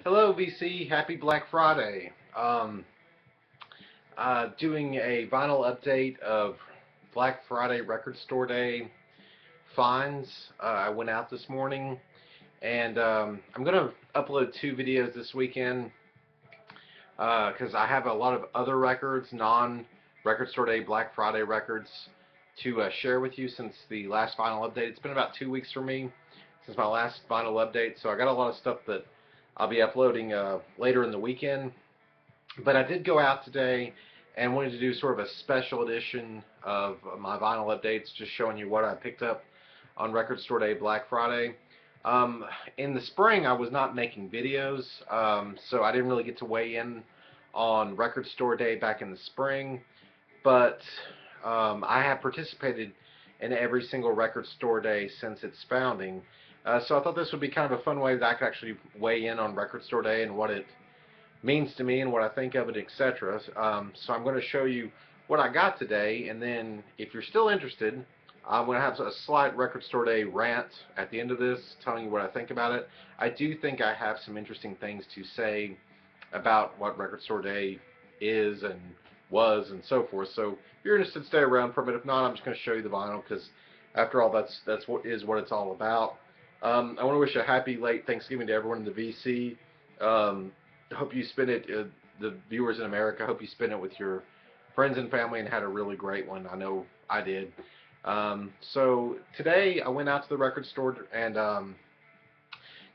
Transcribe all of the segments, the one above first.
Hello, VC. Happy Black Friday. Doing a vinyl update of Black Friday Record Store Day finds. I went out this morning, and I'm going to upload 2 videos this weekend because I have a lot of other records, non-Record Store Day Black Friday records, to share with you since the last vinyl update. It's been about 2 weeks for me since my last vinyl update, so I got a lot of stuff that I'll be uploading later in the weekend. But I did go out today and wanted to do sort of a special edition of my vinyl updates, just showing you what I picked up on Record Store Day Black Friday. In the spring, I was not making videos, so I didn't really get to weigh in on Record Store Day back in the spring. But I have participated in every single Record Store Day since its founding. So I thought this would be kind of a fun way that I could actually weigh in on Record Store Day and what it means to me and what I think of it, etc. So I'm going to show you what I got today, and then if you're still interested, I'm going to have a slight Record Store Day rant at the end of this, telling you what I think about it. I do think I have some interesting things to say about what Record Store Day is and was and so forth. So if you're interested, stay around for a bit. If not, I'm just going to show you the vinyl because, after all, that's what it's all about. I want to wish a happy late Thanksgiving to everyone in the VC. I hope you spend it, the viewers in America, I hope you spend it with your friends and family and had a really great one. I know I did. So today I went out to the record store and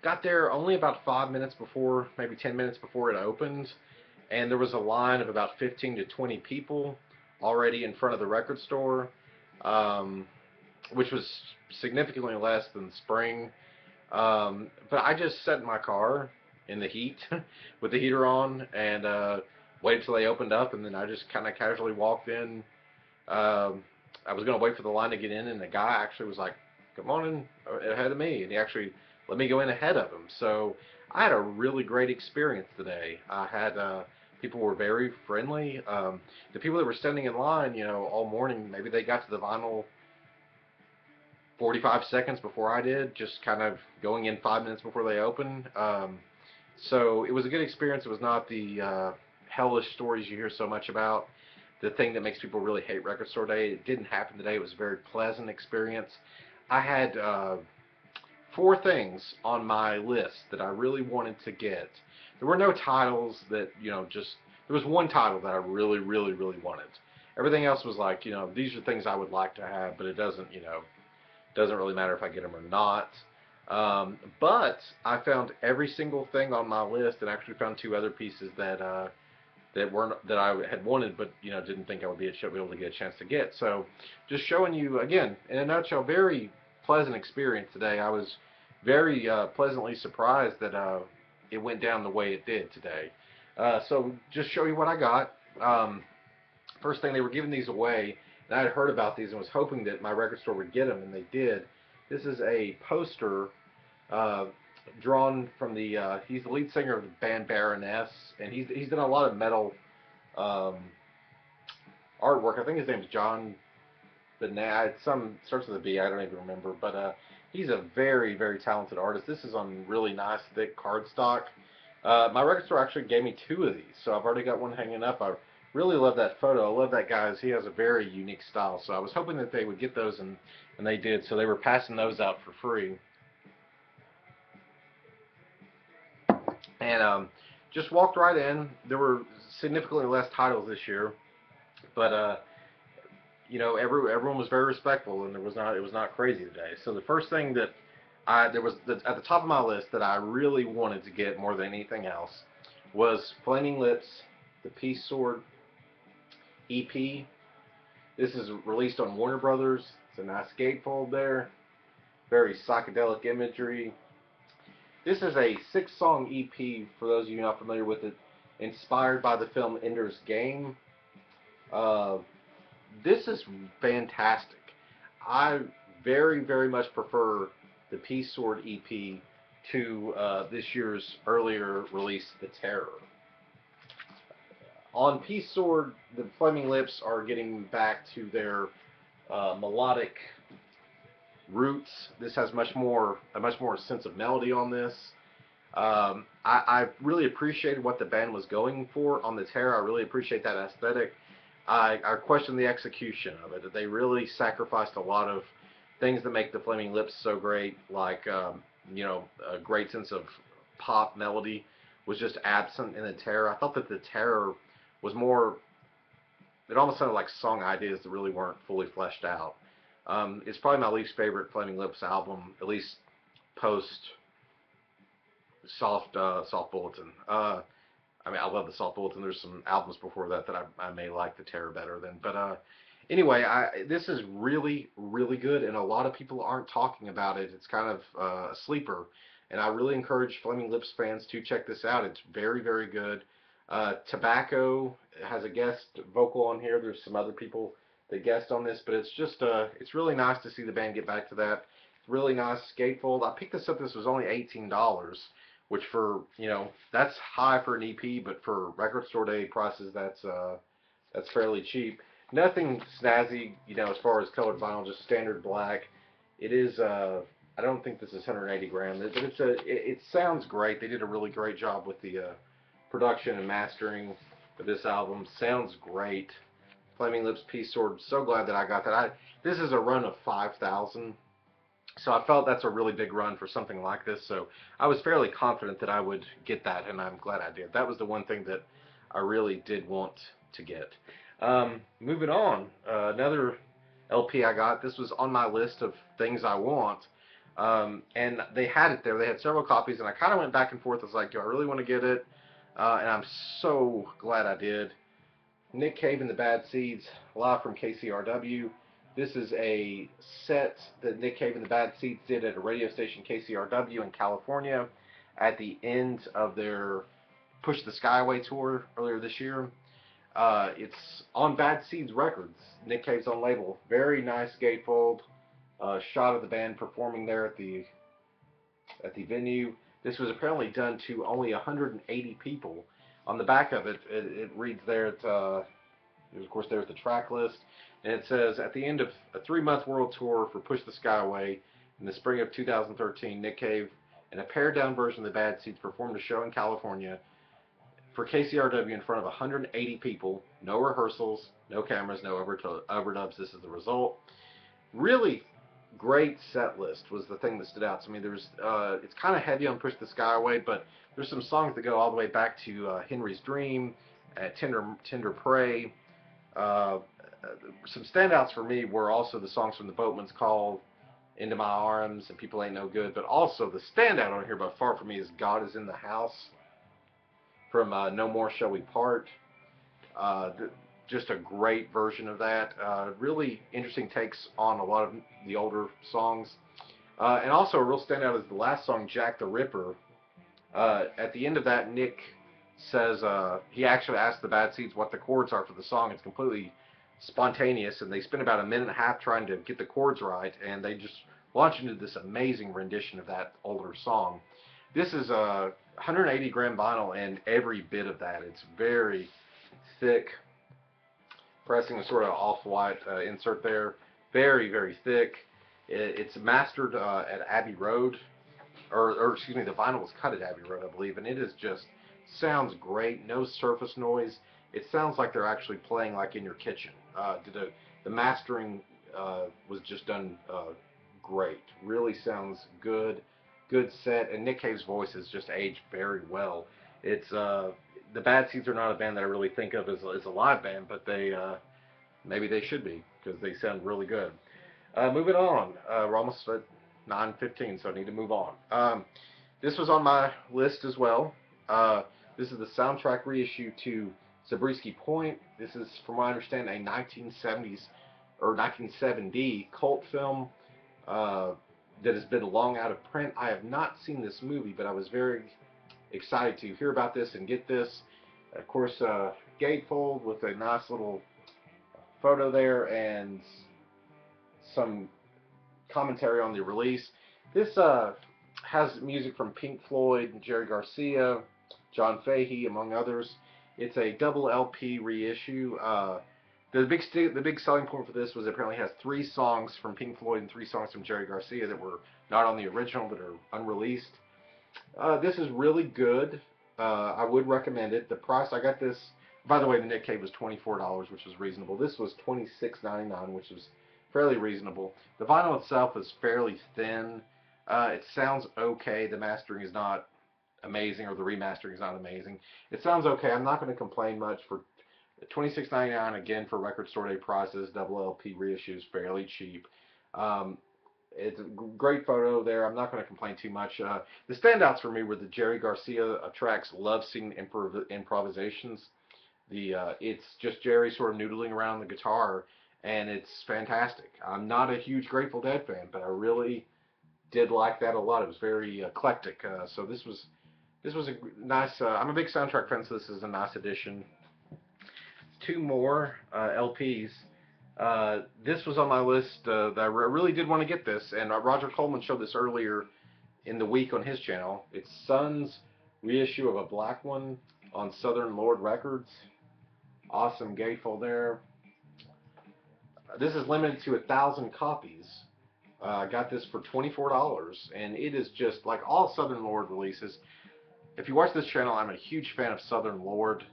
got there only about 5 minutes before, maybe 10 minutes before it opened, and there was a line of about 15 to 20 people already in front of the record store, which was significantly less than spring. But I just sat in my car in the heat with the heater on and waited till they opened up, and then I just kind of casually walked in. I was going to wait for the line to get in, and the guy actually was like, "Come on in ahead of me," and he actually let me go in ahead of him. So I had a really great experience today. I had people were very friendly. The people that were standing in line, all morning, maybe they got to the vinyl 45 seconds before I did, just kind of going in 5 minutes before they opened. So it was a good experience. It was not the hellish stories you hear so much about, the thing that makes people really hate Record Store Day. It didn't happen today. It was a very pleasant experience. I had 4 things on my list that I really wanted to get. There were no titles that, there was one title that I really, really, really wanted. Everything else was like, these are things I would like to have, but it doesn't really matter if I get them or not. But I found every single thing on my list, and actually found 2 other pieces that I had wanted, but didn't think I would be able to get a chance to get. So, just showing you again, in a nutshell, very pleasant experience today. I was very pleasantly surprised that it went down the way it did today. So, just show you what I got. First thing, they were giving these away, and I had heard about these and was hoping that my record store would get them, and they did. This is a poster drawn from he's the lead singer of the band Baroness, and he's done a lot of metal artwork. I think his name's John, but some starts with a B. I don't even remember, but he's a very, very talented artist. This is on really nice, thick cardstock. My record store actually gave me 2 of these, so I've already got one hanging up. I really love that photo. I love that guy. He has a very unique style, so I was hoping that they would get those, and they did. So they were passing those out for free. And just walked right in. There were significantly less titles this year, but everyone was very respectful, and it was not crazy today. So the first thing that at the top of my list that I really wanted to get more than anything else was Flaming Lips, the Peace Sword EP. This is released on Warner Brothers. It's a nice gatefold there. Very psychedelic imagery. This is a 6-song EP, for those of you not familiar with it, inspired by the film Ender's Game. This is fantastic. I very, very much prefer the Peace Sword EP to this year's earlier release, The Terror. On Peace Sword, the Flaming Lips are getting back to their melodic roots. This has a much more sense of melody on this. I really appreciated what the band was going for on the Terror. I really appreciate that aesthetic. I question the execution of it. They really sacrificed a lot of things that make the Flaming Lips so great, like a great sense of pop melody was just absent in the Terror. I thought that the Terror was more. It almost sounded like song ideas that really weren't fully fleshed out. It's probably my least favorite Flaming Lips album, at least post Soft Bulletin. I mean, I love the Soft Bulletin. There's some albums before that that I may like the Terror better than. But anyway, this is really, really good, and a lot of people aren't talking about it. It's kind of a sleeper, and I really encourage Flaming Lips fans to check this out. It's very, very good. Tobacco has a guest vocal on here. There's some other people that guest on this, but it's just it's really nice to see the band get back to that. It's really nice. Gatefold. I picked this up. This was only $18. Which for, that's high for an EP, but for record store day prices, that's fairly cheap. Nothing snazzy, as far as colored vinyl, just standard black. It is, I don't think this is 180 gram, but it sounds great. They did a really great job with the production and mastering of this album. Sounds great. Flaming Lips Peace Sword. So glad that I got that. This is a run of 5,000. So I felt that's a really big run for something like this. So I was fairly confident that I would get that, and I'm glad I did. That was the one thing that I really did want to get. Moving on, another LP I got. This was on my list of things I want, and they had it there. They had several copies, and I kind of went back and forth. I was like, do I really want to get it? And I'm so glad I did. Nick Cave and the Bad Seeds, live from KCRW. This is a set that Nick Cave and the Bad Seeds did at a radio station, KCRW, in California at the end of their Push the Skyway tour earlier this year. It's on Bad Seeds Records, Nick Cave's own label. Very nice gatefold shot of the band performing there at the venue. This was apparently done to only 180 people. On the back of it, it reads there, of course, there's the track list. And it says, at the end of a 3-month world tour for Push the Skyway in the spring of 2013, Nick Cave and a pared-down version of the Bad Seeds performed a show in California for KCRW in front of 180 people. No rehearsals, no cameras, no overdubs. This is the result. Really great set list was the thing that stood out to me. It's kind of heavy on Push the Skyway, but there's some songs that go all the way back to Henry's Dream, Tender Prey. Some standouts for me were also the songs from The Boatman's Call, Into My Arms, and People Ain't No Good, but also the standout on here by far for me is God Is in the House from No More Shall We Part. Just a great version of that. Really interesting takes on a lot of the older songs. And also a real standout is the last song, Jack the Ripper. At the end of that, Nick says he actually asked the Bad Seeds what the chords are for the song. It's completely spontaneous, and they spent about a minute and a half trying to get the chords right, and they just launched into this amazing rendition of that older song. This is a 180 gram vinyl, and every bit of that. It's very thick. Pressing a sort of off-white insert there. Very, very thick. It's mastered at Abbey Road, or excuse me, the vinyl was cut at Abbey Road, I believe, and it is just sounds great. No surface noise. It sounds like they're actually playing like in your kitchen. The mastering was just done great. Really sounds good. Good set, and Nick Cave's voice has just aged very well. It's the Bad Seeds are not a band that I really think of as a live band, but maybe they should be, because they sound really good. Moving on, we're almost at 9:15, so I need to move on. This was on my list as well. This is the soundtrack reissue to Zabriskie Point. This is, from what I understand, a 1970s or 1970 cult film that has been long out of print. I have not seen this movie, but I was very excited to hear about this and get this. Of course, gatefold with a nice little photo there and some commentary on the release. This has music from Pink Floyd, Jerry Garcia, John Fahey, among others. It's a double LP reissue. The big selling point for this was it apparently has 3 songs from Pink Floyd and 3 songs from Jerry Garcia that were not on the original, that are unreleased. This is really good. I would recommend it. The price I got this. By the way, the Nick Cave was $24, which was reasonable. This was $26.99, which was fairly reasonable. The vinyl itself is fairly thin. It sounds okay. The mastering is not amazing, or the remastering is not amazing. It sounds okay. I'm not going to complain much for $26.99 again for record store day prices. Double LP reissues fairly cheap. Um, it's a great photo there. I'm not going to complain too much. The standouts for me were the Jerry Garcia tracks. Love seeing improvisations. It's just Jerry sort of noodling around the guitar, and it's fantastic. I'm not a huge Grateful Dead fan, but I really did like that a lot. It was very eclectic. So this was a nice. I'm a big soundtrack fan, so this is a nice addition. Two more LPs. This was on my list that I really did want to get this, and Roger Coleman showed this earlier in the week on his channel. It's Sun's reissue of a black one on Southern Lord Records. Awesome gatefold there. This is limited to 1,000 copies. I got this for $24, and it is just like all Southern Lord releases. If you watch this channel, I'm a huge fan of Southern Lord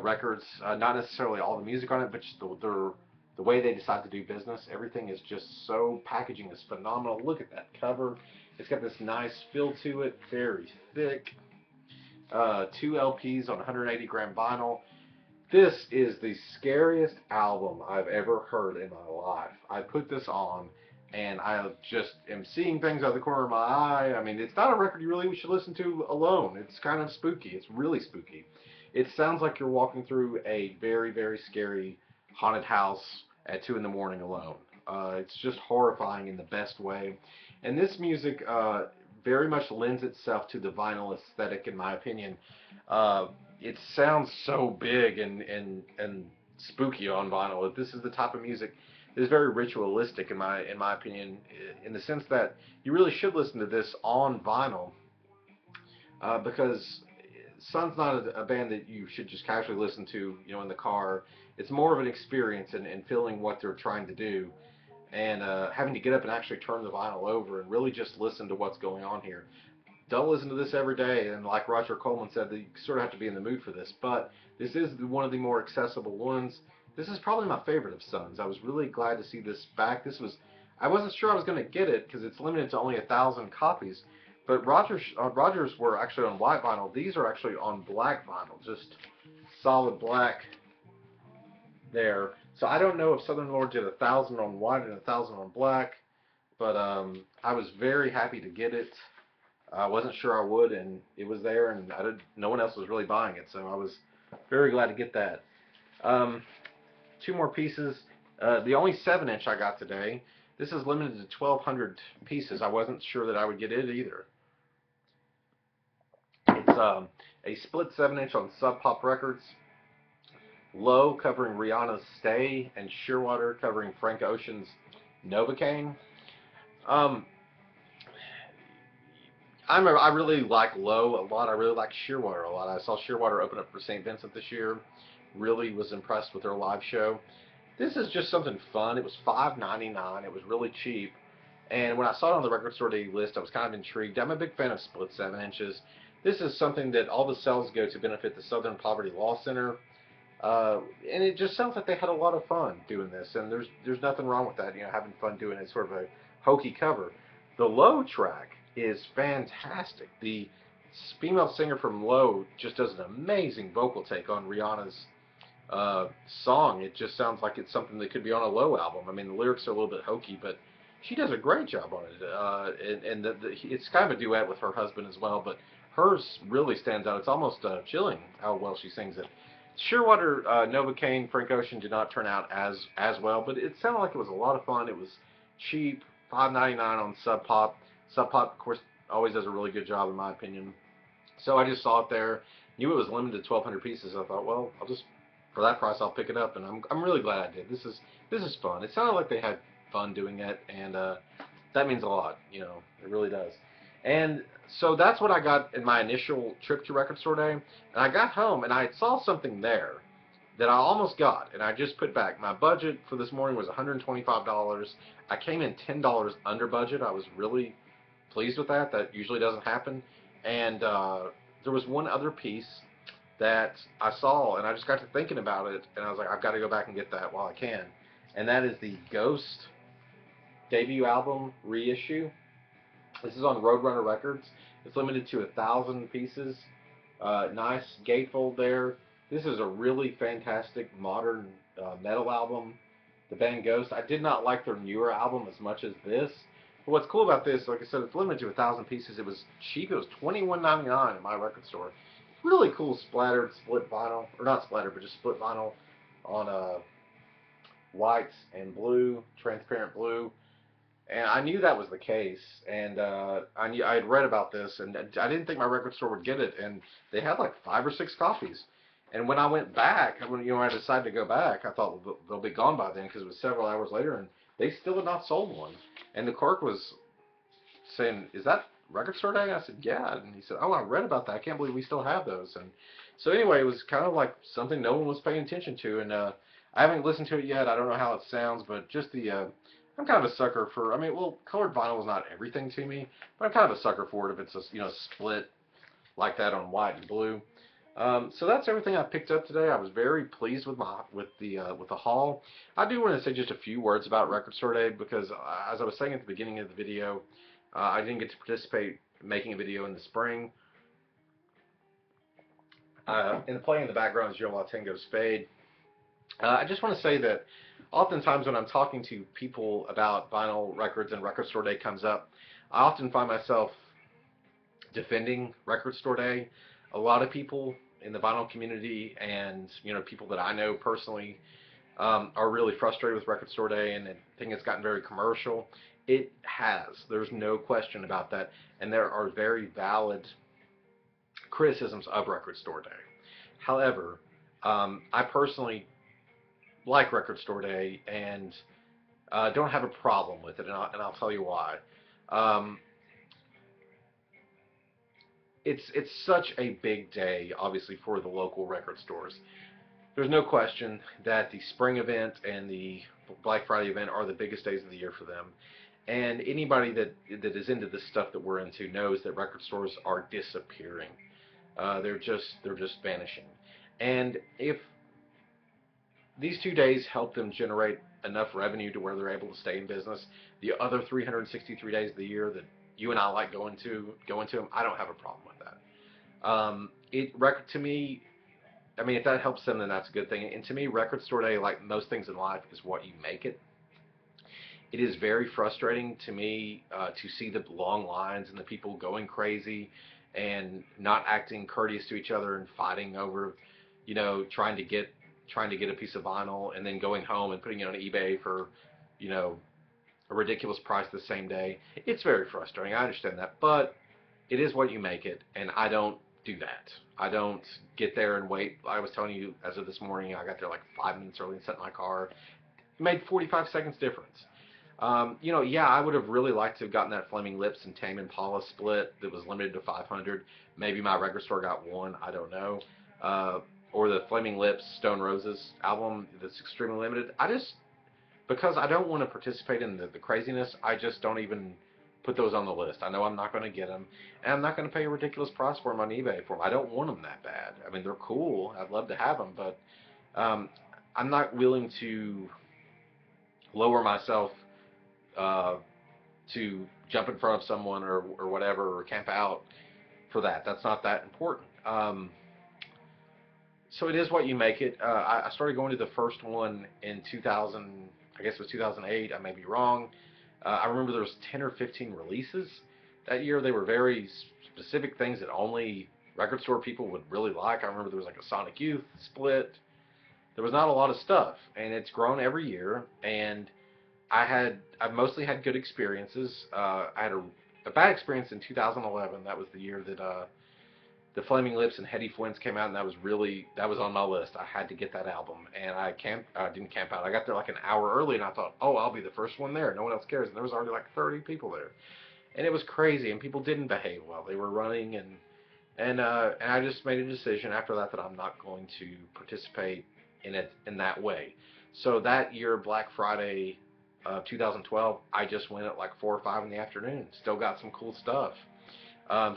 records. Not necessarily all the music on it, but just the way they decide to do business. Everything is just so, packaging is phenomenal. Look at that cover. It's got this nice feel to it, very thick. 2 LPs on 180 gram vinyl. This is the scariest album I've ever heard in my life. I put this on, and I just am seeing things out of the corner of my eye. I mean, it's not a record you really should listen to alone. It's kind of spooky. It's really spooky. It sounds like you're walking through a very, very scary haunted house at 2 in the morning alone. It's just horrifying in the best way. And this music very much lends itself to the vinyl aesthetic, in my opinion. It sounds so big and spooky on vinyl. This is the type of music that is very ritualistic, in my opinion, in the sense that you really should listen to this on vinyl, because Sun's not a band that you should just casually listen to, in the car. It's more of an experience and feeling what they're trying to do, and having to get up and actually turn the vinyl over and really just listen to what's going on here. Don't listen to this every day, and like Roger Coleman said, you sort of have to be in the mood for this, but this is one of the more accessible ones. This is probably my favorite of Sun's. I was really glad to see this back. I wasn't sure I was going to get it because it's limited to only 1,000 copies, but Rogers were actually on white vinyl. These are actually on black vinyl, just solid black there. So I don't know if Southern Lord did 1,000 on white and 1,000 on black, but I was very happy to get it. I wasn't sure I would, and it was there, and no one else was really buying it, so I was very glad to get that. 2 more pieces. The only 7-inch I got today. This is limited to 1,200 pieces. I wasn't sure that I would get it either. It's a split 7-inch on Sub Pop Records. Low covering Rihanna's Stay, and Shearwater covering Frank Ocean's Novocaine. I really like Low a lot. I really like Shearwater a lot. I saw Shearwater open up for St. Vincent this year. Really was impressed with their live show. This is just something fun. It was $5.99. It was really cheap. And when I saw it on the record store day list, I was kind of intrigued. I'm a big fan of split 7-inches. This is something that all the sales go to benefit the Southern Poverty Law Center. And it just sounds like they had a lot of fun doing this. And there's nothing wrong with that, having fun doing it, sort of a hokey cover. The Low track is fantastic. The female singer from Low just does an amazing vocal take on Rihanna's song. It just sounds like it's something that could be on a Low album. I mean, the lyrics are a little bit hokey, but she does a great job on it. And it's kind of a duet with her husband as well, but hers really stands out. It's almost chilling how well she sings it. Shearwater, Novocaine, Frank Ocean did not turn out as well, but it sounded like it was a lot of fun. It was cheap, $5.99 on Sub Pop. Sub Pop, of course, always does a really good job, in my opinion. So I just saw it there, knew it was limited to 1,200 pieces. I thought, well, for that price, I'll pick it up, and I'm really glad I did. This is fun. It sounded like they had fun doing it, and that means a lot. It really does. And so that's what I got in my initial trip to Record Store Day. And I got home, and I saw something there that I almost got, and I just put back. My budget for this morning was $125. I came in $10 under budget. I was really pleased with that. That usually doesn't happen. And there was one other piece that I saw, and I just got to thinking about it, and I was like, I've got to go back and get that while I can. And that is the Ghost debut album reissue. This is on Roadrunner Records. It's limited to 1,000 pieces. Nice gatefold there. This is a really fantastic modern metal album. The band Ghost. I did not like their newer album as much as this. But what's cool about this, like I said, it's limited to 1,000 pieces. It was cheap. It was $21.99 at my record store. Really cool splattered split vinyl, or not splattered, but just split vinyl on white and blue, transparent blue. And I knew that was the case, and I had read about this, and I didn't think my record store would get it, and they had like 5 or 6 copies. And when I went back, when I decided to go back, I thought, well, they'll be gone by then because it was several hours later, and they still had not sold one. And the clerk was saying, "Is that record store day?" I said, "Yeah." And he said, "Oh, I read about that. I can't believe we still have those." And so anyway, it was kind of like something no one was paying attention to, and I haven't listened to it yet. I don't know how it sounds, but just the I'm kind of a sucker for. I mean, well, colored vinyl is not everything to me, but I'm kind of a sucker for it if it's a split like that on white and blue. So that's everything I picked up today. I was very pleased with the haul. I do want to say just a few words about Record Store Day because, as I was saying at the beginning of the video, I didn't get to participate in making a video in the spring. And playing in the background is Yo La Tengo Spade. I just want to say that oftentimes when I'm talking to people about vinyl records and Record Store Day comes up, I often find myself defending Record Store Day. A lot of people in the vinyl community and people that I know personally are really frustrated with Record Store Day and think it's gotten very commercial. It has. There's no question about that, and there are very valid criticisms of Record Store Day. However, I personally like Record Store Day and don't have a problem with it, and I'll tell you why. It's such a big day, obviously, for the local record stores. There's no question that the spring event and the Black Friday event are the biggest days of the year for them. And anybody that is into this stuff that we're into knows that record stores are disappearing. They're just vanishing. And if these 2 days help them generate enough revenue to where they're able to stay in business, the other 363 days of the year that you and I like going to them, I don't have a problem with that. To me, I mean, if that helps them, then that's a good thing. And to me, Record Store Day, like most things in life, is what you make it. It is very frustrating to me to see the long lines and the people going crazy and not acting courteous to each other and fighting over, trying to get a piece of vinyl and then going home and putting it on eBay for, a ridiculous price the same day. It's very frustrating. I understand that, but it is what you make it, and I don't do that. I don't get there and wait. I was telling you, as of this morning, I got there like 5 minutes early and set in my car. It made 45 seconds difference. Yeah, I would have really liked to have gotten that Flaming Lips and Tame Impala split that was limited to 500. Maybe my record store got one. I don't know. Or the Flaming Lips Stone Roses album that's extremely limited. Because I don't want to participate in the craziness, I just don't even put those on the list. I know I'm not going to get them, and I'm not going to pay a ridiculous price for them on eBay for them. I don't want them that bad. I mean, they're cool. I'd love to have them, but I'm not willing to lower myself to jump in front of someone or whatever, or camp out for that. That's not that important. So it is what you make it. I started going to the first one in 2000, I guess it was 2008. I may be wrong. I remember there was 10 or 15 releases that year. They were very specific things that only record store people would really like. I remember there was like a Sonic Youth split. There was not a lot of stuff, and it's grown every year. And I've mostly had good experiences. I had a bad experience in 2011. That was the year that the Flaming Lips and Hetty Flints came out, and that was on my list. I had to get that album, and I didn't camp out. I got there like an hour early, and I thought, oh, I'll be the first one there. No one else cares. And there was already like 30 people there, and it was crazy. And people didn't behave well. They were running, and I just made a decision after that that I'm not going to participate in it in that way. So that year, Black Friday, 2012, I just went at like 4 or 5 in the afternoon. Still got some cool stuff.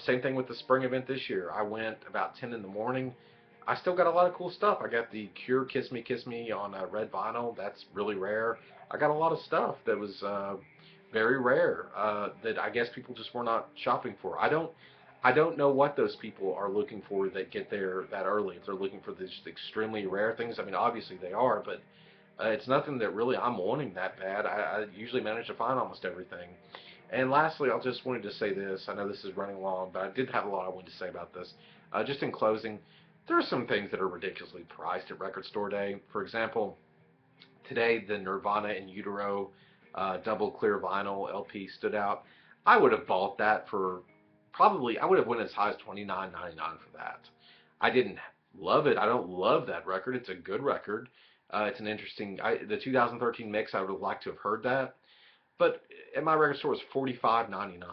Same thing with the spring event this year. I went about 10 in the morning. I still got a lot of cool stuff. I got the Cure Kiss Me on red vinyl. That's really rare. I got a lot of stuff that was very rare that I guess people just were not shopping for. I don't know what those people are looking for that get there that early. If they're looking for these extremely rare things, I mean, obviously they are, but it's nothing that really I'm wanting that bad. I usually manage to find almost everything. And lastly, I just wanted to say this. I know this is running long, but I did have a lot I wanted to say about this. Just in closing, there are some things that are ridiculously priced at Record Store Day. For example, today the Nirvana in Utero double clear vinyl LP stood out. I would have bought that for probably, I would have went as high as $29.99 for that. I didn't love it. I don't love that record. It's a good record. It's an interesting, the 2013 mix, I would have liked to have heard that. But at my record store, it's $45.99.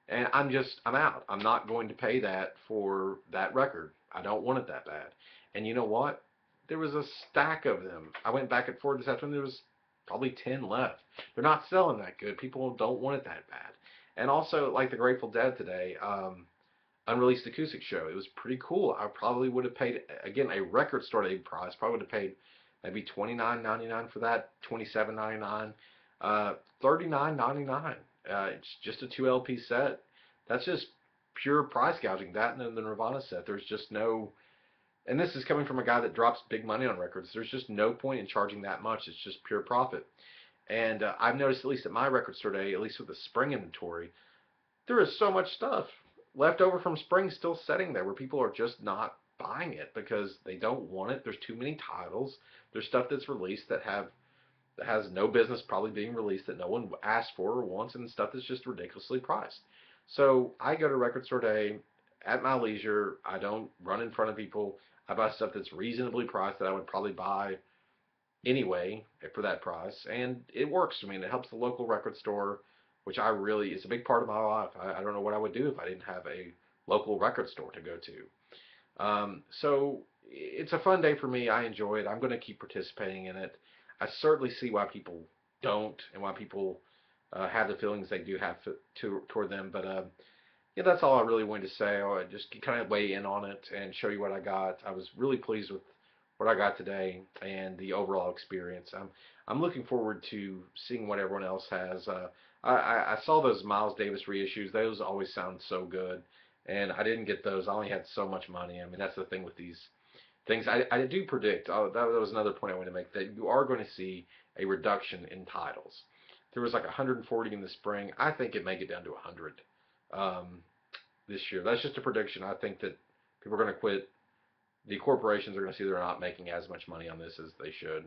And I'm out. I'm not going to pay that for that record. I don't want it that bad. And you know what? There was a stack of them. I went back and forth this afternoon. There was probably 10 left. They're not selling that good. People don't want it that bad. And also, like the Grateful Dead today, unreleased acoustic show. It was pretty cool. I probably would have paid, again, a record store day price. Probably would have paid maybe $29.99 for that, $27.99, $39.99. It's just a 2 LP set. That's just pure price gouging. That and then the Nirvana set. There's just no, and this is coming from a guy that drops big money on records. There's just no point in charging that much. It's just pure profit. And I've noticed, at least at my record store day, at least with the spring inventory, there is so much stuff left over from spring still sitting there where people are just not buying it because they don't want it. There's too many titles. There's stuff that's released that has no business probably being released that no one asked for or wants, and stuff that's just ridiculously priced. So I go to Record Store Day at my leisure. I don't run in front of people. I buy stuff that's reasonably priced that I would probably buy anyway for that price, and it works for me. And it helps the local record store, which I really is a big part of my life. I don't know what I would do if I didn't have a local record store to go to. So it's a fun day for me. I enjoy it. I'm going to keep participating in it. I certainly see why people don't and why people have the feelings they do have toward them. But yeah, that's all I really wanted to say. I just kind of weigh in on it and show you what I got. I was really pleased with what I got today and the overall experience. I'm looking forward to seeing what everyone else has. I saw those Miles Davis reissues. Those always sound so good, and I didn't get those. I only had so much money. I mean, that's the thing with these things. I do predict, that was another point I want to make, that you are going to see a reduction in titles. There was like 140 in the spring. I think it may get down to 100 this year. That's just a prediction. I think that people are going to quit. The corporations are going to see they're not making as much money on this as they should,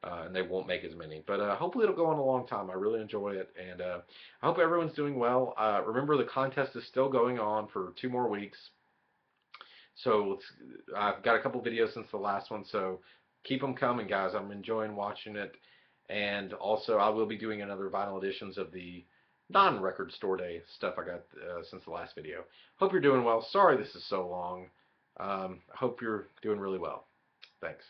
and they won't make as many. But hopefully it'll go on a long time. I really enjoy it, and I hope everyone's doing well. Remember, the contest is still going on for 2 more weeks. So I've got a couple videos since the last one, so keep them coming, guys. I'm enjoying watching it. And also, I will be doing another vinyl editions of the non-record store day stuff I got since the last video. Hope you're doing well. Sorry this is so long. I hope you're doing really well. Thanks.